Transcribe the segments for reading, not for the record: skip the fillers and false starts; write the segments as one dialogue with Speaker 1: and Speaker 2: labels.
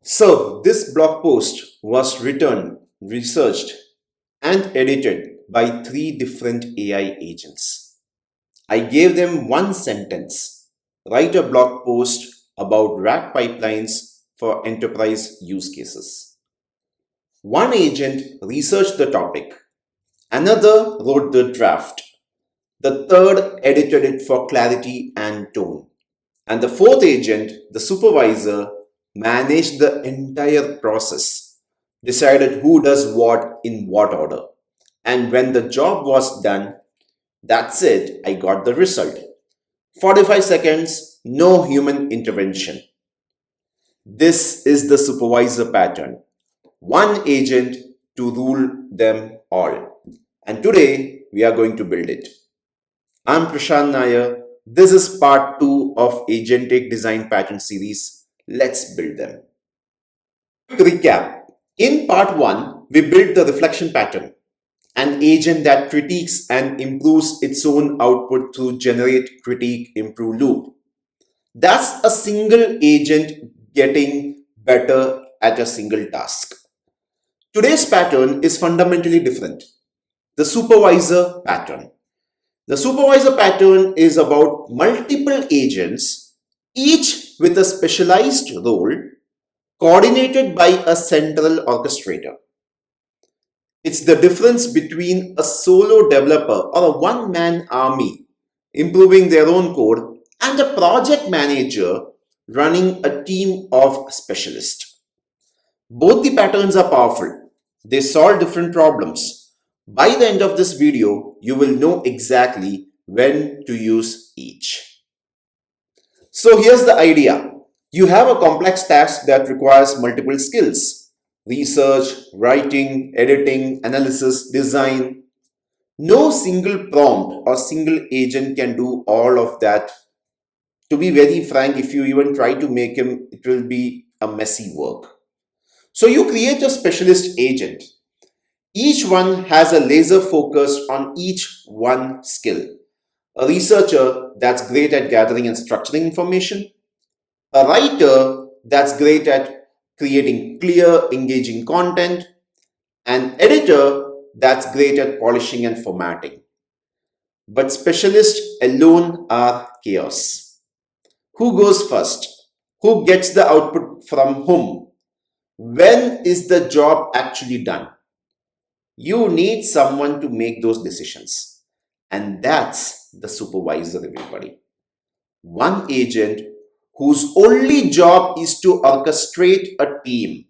Speaker 1: So, this blog post was written, researched, and edited by three different AI agents. I gave them one sentence: write a blog post about RAG pipelines for enterprise use cases. One agent researched the topic, another wrote the draft, the third edited it for clarity and tone, and the fourth agent, the supervisor, managed the entire process, decided who does what in what order. And when the job was done, that's it, I got the result. 45 seconds, no human intervention. This is the supervisor pattern. One agent to rule them all. And today, we are going to build it. I'm Prashant Nair. This is part 2 of Agentic Design Pattern series. Let's build them. To recap, in part 1, we built the reflection pattern, an agent that critiques and improves its own output through generate, critique, improve loop. That's a single agent getting better at a single task. Today's pattern is fundamentally different. The supervisor pattern. The supervisor pattern is about multiple agents, each with a specialized role, coordinated by a central orchestrator. It's the difference between a solo developer or a one-man army improving their own code and a project manager running a team of specialists. Both the patterns are powerful. They solve different problems. By the end of this video, you will know exactly when to use each. So here's the idea. You have a complex task that requires multiple skills: research, writing, editing, analysis, design. No single prompt or single agent can do all of that. To be very frank, if you even try to make him, it will be a messy work. So you create a specialist agent. Each one has a laser focus on each one skill. A researcher that's great at gathering and structuring information. A writer that's great at creating clear, engaging content. An editor that's great at polishing and formatting. But specialists alone are chaos. Who goes first? Who gets the output from whom? When is the job actually done? You need someone to make those decisions. And that's the supervisor, everybody. One agent whose only job is to orchestrate a team.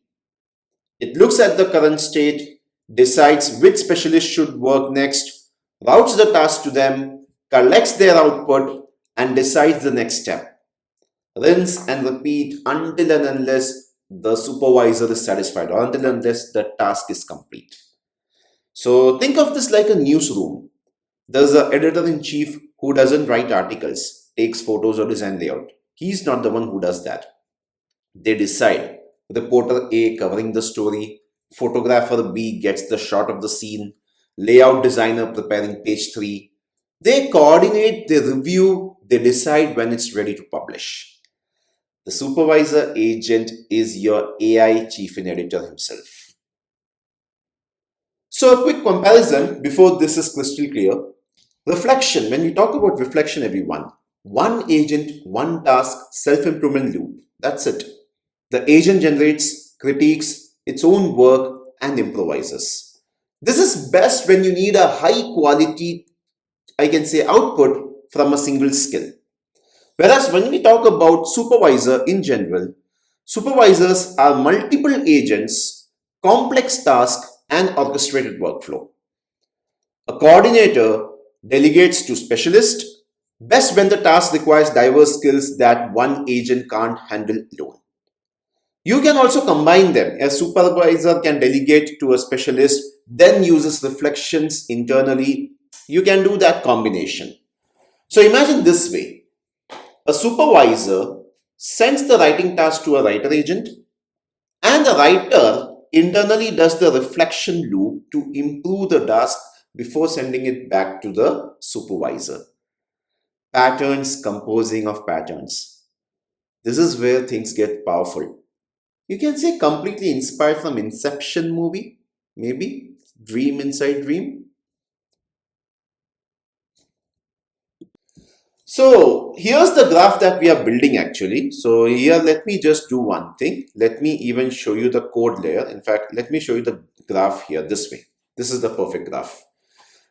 Speaker 1: It looks at the current state, decides which specialist should work next, routes the task to them, collects their output, and decides the next step. Rinse and repeat until and unless the supervisor is satisfied or until and unless the task is complete. So think of this like a newsroom. There's an editor-in-chief who doesn't write articles, takes photos or design layout. He's not the one who does that. They decide. Reporter A covering the story, photographer B gets the shot of the scene, layout designer preparing page 3. They coordinate, they review, they decide when it's ready to publish. The supervisor agent is your AI chief and editor himself. So a quick comparison before this is crystal clear. Reflection, when we talk about reflection, everyone, one agent, one task, self-improvement loop. That's it. The agent generates, critiques its own work and improvises. This is best when you need a high quality, I can say, output from a single skill. Whereas when we talk about supervisor in general, supervisors are multiple agents, complex tasks, and orchestrated workflow. A coordinator delegates to specialist, best when the task requires diverse skills that one agent can't handle alone. You can also combine them. A supervisor can delegate to a specialist, then uses reflections internally. You can do that combination. So imagine this way. A supervisor sends the writing task to a writer agent, and the writer internally does the reflection loop to improve the task before sending it back to the supervisor. Patterns composing of patterns. This is where things get powerful. You can say completely inspired from Inception movie, maybe Dream Inside Dream. So here's the graph that we are building actually. So here, let me just do one thing. Let me even show you the code layer. In fact, let me show you the graph here this way. This is the perfect graph.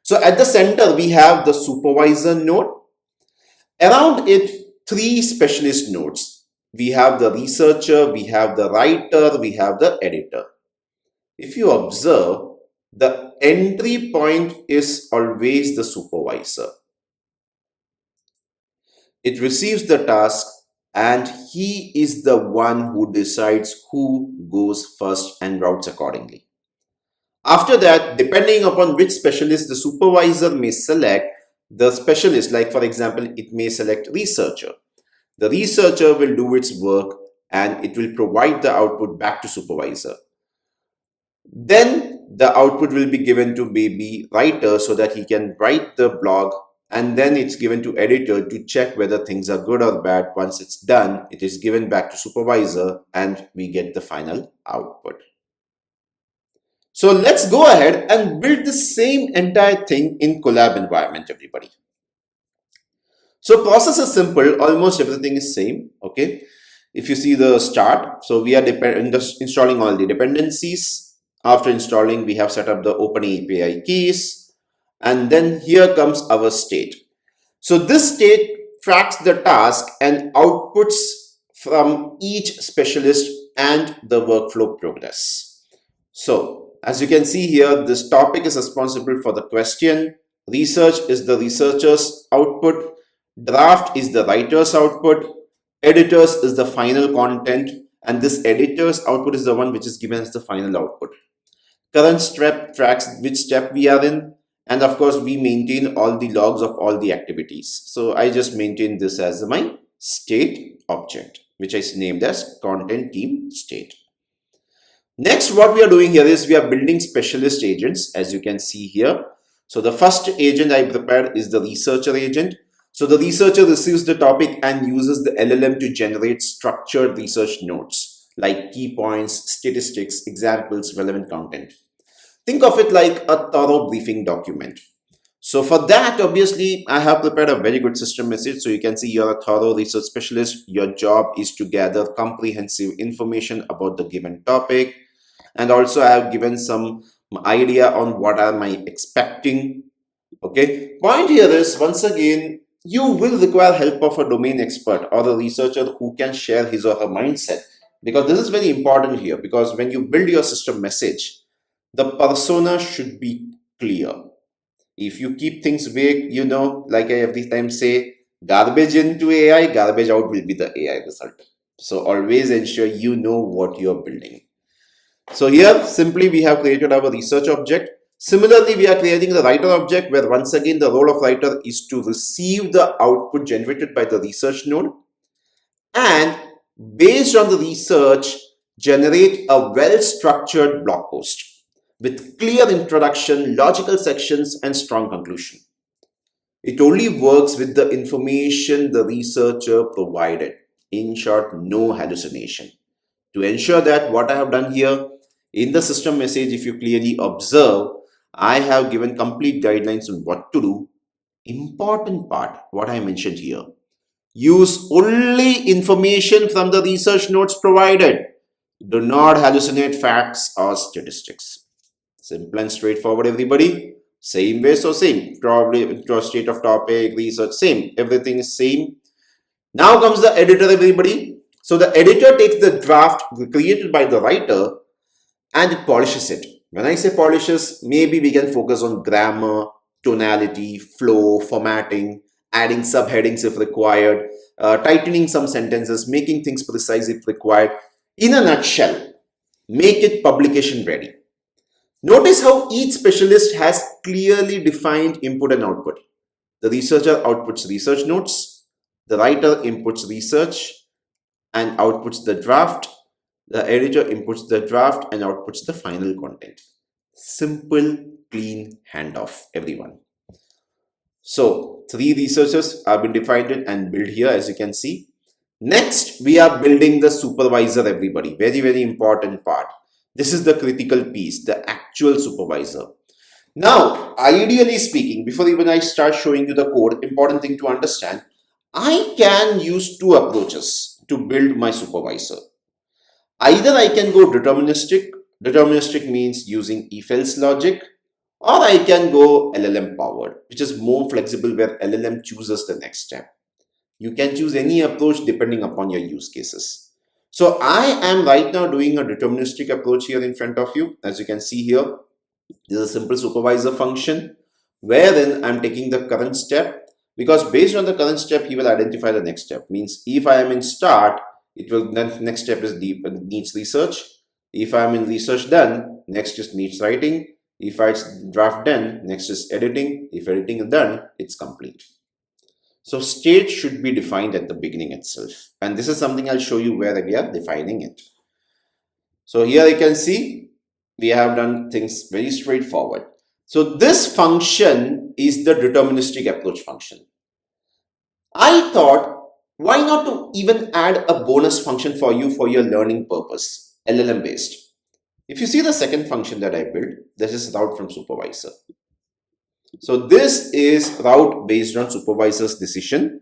Speaker 1: So at the center, we have the supervisor node. Around it, three specialist nodes. We have the researcher, we have the writer, we have the editor. If you observe, the entry point is always the supervisor. It receives the task and he is the one who decides who goes first and routes accordingly. After that, depending upon which specialist the supervisor may select, the specialist, like for example, it may select researcher. The researcher will do its work and it will provide the output back to supervisor. Then the output will be given to maybe writer so that he can write the blog, and then it's given to editor to check whether things are good or bad. Once it's done, it is given back to supervisor and we get the final output. So let's go ahead and build the same entire thing in collab environment, everybody. So process is simple, almost everything is same, okay? If you see the start, so we are installing all the dependencies. After installing, we have set up the open API keys, and then here comes our state. So this state tracks the task and outputs from each specialist and the workflow progress. So as you can see here, this topic is responsible for the question, research is the researcher's output, draft is the writer's output, editors is the final content, and this editor's output is the one which is given as the final output. Current step tracks which step we are in, and of course we maintain all the logs of all the activities. So I just maintain this as my state object, which I named as content team state. Next, what we are doing here is we are building specialist agents, as you can see here. So the first agent I prepared is the researcher agent. So the researcher receives the topic and uses the LLM to generate structured research notes like key points, statistics, examples, relevant content. Think of it like a thorough briefing document. So for that, obviously, I have prepared a very good system message. So you can see you're a thorough research specialist. Your job is to gather comprehensive information about the given topic. And also I have given some idea on what am I expecting. Okay. Point here is, once again, you will require help of a domain expert or a researcher who can share his or her mindset, because this is very important here, because when you build your system message, the persona should be clear. If you keep things vague, like I every time say, garbage into AI, garbage out will be the AI result. So always ensure you know what you're building. So here simply we have created our research object. Similarly, we are creating the writer object, where once again the role of writer is to receive the output generated by the research node and based on the research generate a well-structured blog post with clear introduction, logical sections, and strong conclusion. It only works with the information the researcher provided. In short, no hallucination. To ensure that, what I have done here in the system message, if you clearly observe, I have given complete guidelines on what to do. Important part, what I mentioned here. Use only information from the research notes provided. Do not hallucinate facts or statistics. Simple and straightforward, everybody. Same way, so same. Probably state of topic, research, same. Everything is same. Now comes the editor, everybody. So the editor takes the draft created by the writer and it polishes it. When I say polishes, maybe we can focus on grammar, tonality, flow, formatting, adding subheadings if required, tightening some sentences, making things precise if required. In a nutshell, make it publication ready. Notice how each specialist has clearly defined input and output. The researcher outputs research notes, the writer inputs research and outputs the draft, the editor inputs the draft and outputs the final content. Simple, clean handoff, everyone. So 3 researchers have been defined and built here, as you can see. Next, we are building the supervisor, everybody. Very, very important part. This is the critical piece, the actual supervisor. Now, ideally speaking, before even I start showing you the code, important thing to understand, I can use two approaches to build my supervisor. Either I can go deterministic. Deterministic means using if-else logic, or I can go LLM powered, which is more flexible where LLM chooses the next step. You can choose any approach depending upon your use cases. So I am right now doing a deterministic approach here in front of you. As you can see here, this is a simple supervisor function wherein I'm taking the current step, because based on the current step, he will identify the next step. Means if I am in start, it will then next step is needs research. If I am in research done, next is needs writing. If it's draft done, next is editing. If editing is done, it's complete. So state should be defined at the beginning itself. And this is something I'll show you where we are defining it. So here you can see we have done things very straightforward. So this function is the deterministic approach function. I thought, why not to even add a bonus function for you for your learning purpose, LLM based. If you see the second function that I built, this is route from supervisor. So this is route based on supervisor's decision.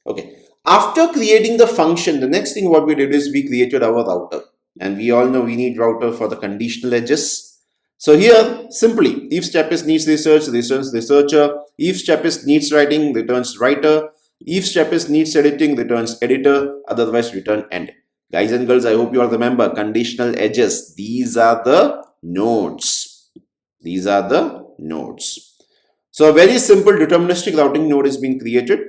Speaker 1: Okay. After creating the function, the next thing what we did is we created our router. And we all know we need router for the conditional edges. So here, simply, if step is needs research, returns researcher. If step is needs writing, returns writer. If step is needs editing, returns editor. Otherwise, return end. Guys and girls, I hope you all remember conditional edges. These are the nodes. These are the nodes. So a very simple deterministic routing node is being created.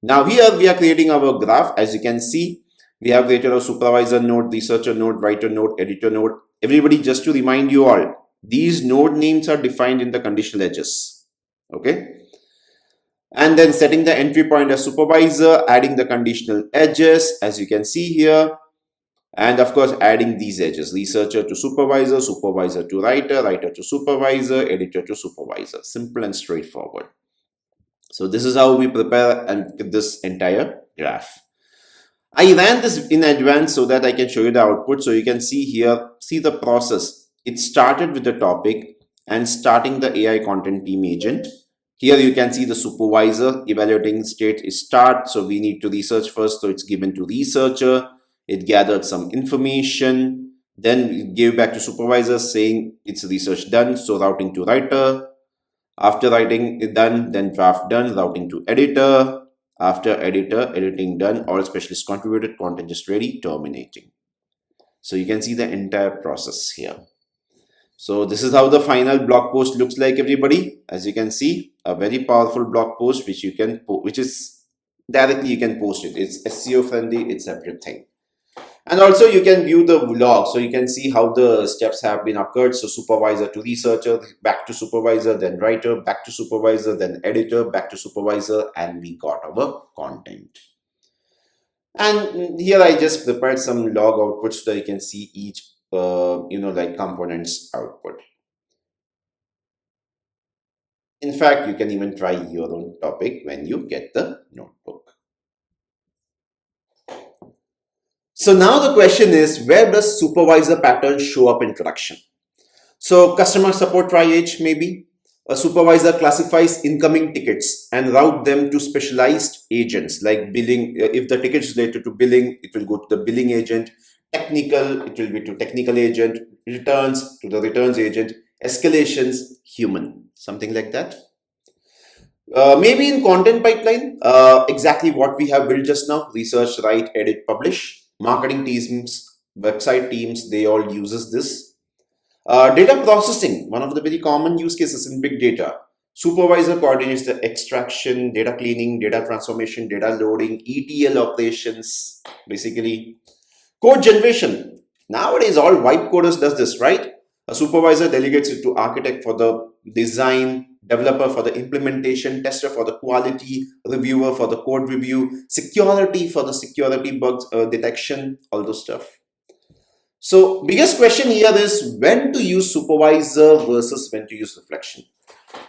Speaker 1: Now here we are creating our graph. As you can see, we have created a supervisor node, researcher node, writer node, editor node. Everybody, just to remind you all, these node names are defined in the conditional edges. Okay. And then setting the entry point as supervisor, adding the conditional edges, as you can see here. And of course, adding these edges, researcher to supervisor, supervisor to writer, writer to supervisor, editor to supervisor. Simple and straightforward. So this is how we prepare and this entire graph. I ran this in advance so that I can show you the output. So you can see here, see the process. It started with the topic and starting the AI content team agent. Here you can see the supervisor evaluating state is start. So we need to research first. So it's given to researcher. It gathered some information. Then it gave back to supervisor saying it's research done. So routing to writer. After writing it done, then draft done, routing to editor. After editor, editing done, all specialists contributed, content is ready, terminating. So you can see the entire process here. So this is how the final blog post looks like, everybody. As you can see, a very powerful blog post which you can, which is directly you can post it. It's SEO friendly, it's everything. And also you can view the log, so you can see how the steps have been occurred. So supervisor to researcher, back to supervisor, then writer, back to supervisor, then editor, back to supervisor, and we got our content. And here I just prepared some log outputs so that you can see each, like components output. In fact, you can even try your own topic when you get the notebook. So now the question is, where does supervisor pattern show up in production? So customer support triage, maybe. A supervisor classifies incoming tickets and route them to specialized agents like billing. If the ticket is related to billing, it will go to the billing agent. Technical, it will be to technical agent. Returns to the returns agent. Escalations, human. Something like that. Maybe in content pipeline, exactly what we have built just now. Research, write, edit, publish. Marketing teams, website teams, they all uses this. Data processing, one of the very common use cases in big data. Supervisor coordinates the extraction, data cleaning, data transformation, data loading, ETL operations, basically. Code generation. Nowadays, all vibe coders does this, right? A supervisor delegates it to architect for the design, developer for the implementation, tester for the quality, reviewer for the code review, security for the security bugs detection, all those stuff. So biggest question here is when to use supervisor versus when to use reflection.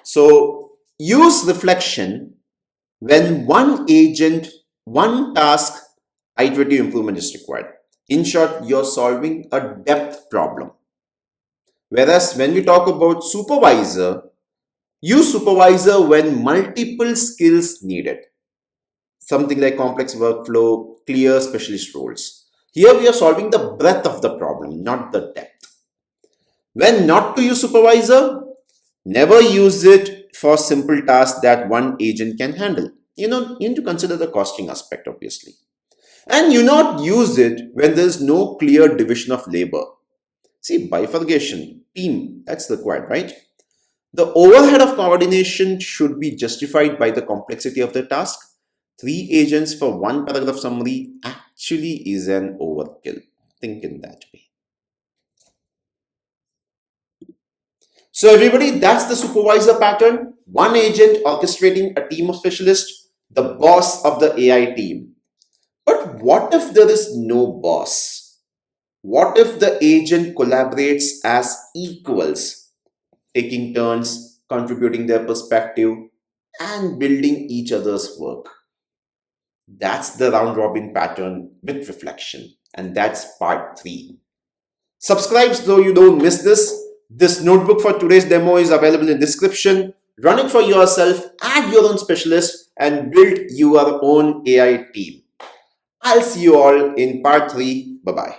Speaker 1: So use reflection When one agent, one task, iterative improvement is required. In short, you're solving a depth problem. Whereas when we talk about supervisor, use supervisor when multiple skills needed. Something like complex workflow, clear specialist roles. Here we are solving the breadth of the problem, not the depth. When not to use supervisor, never use it for simple tasks that one agent can handle. You need to consider the costing aspect, obviously. And you not use it when there is no clear division of labor. See, bifurcation, team, that's required, right? The overhead of coordination should be justified by the complexity of the task. 3 agents for one paragraph summary actually is an overkill. Think in that way. So everybody, that's the supervisor pattern. One agent orchestrating a team of specialists, the boss of the AI team. But what if there is no boss? What if the agent collaborates as equals, taking turns, contributing their perspective, and building each other's work? That's the round robin pattern with reflection. And that's part 3. Subscribe so you don't miss this. This notebook for today's demo is available in the description. Run it for yourself, add your own specialist, and build your own AI team. I'll see you all in part 3. Bye-bye.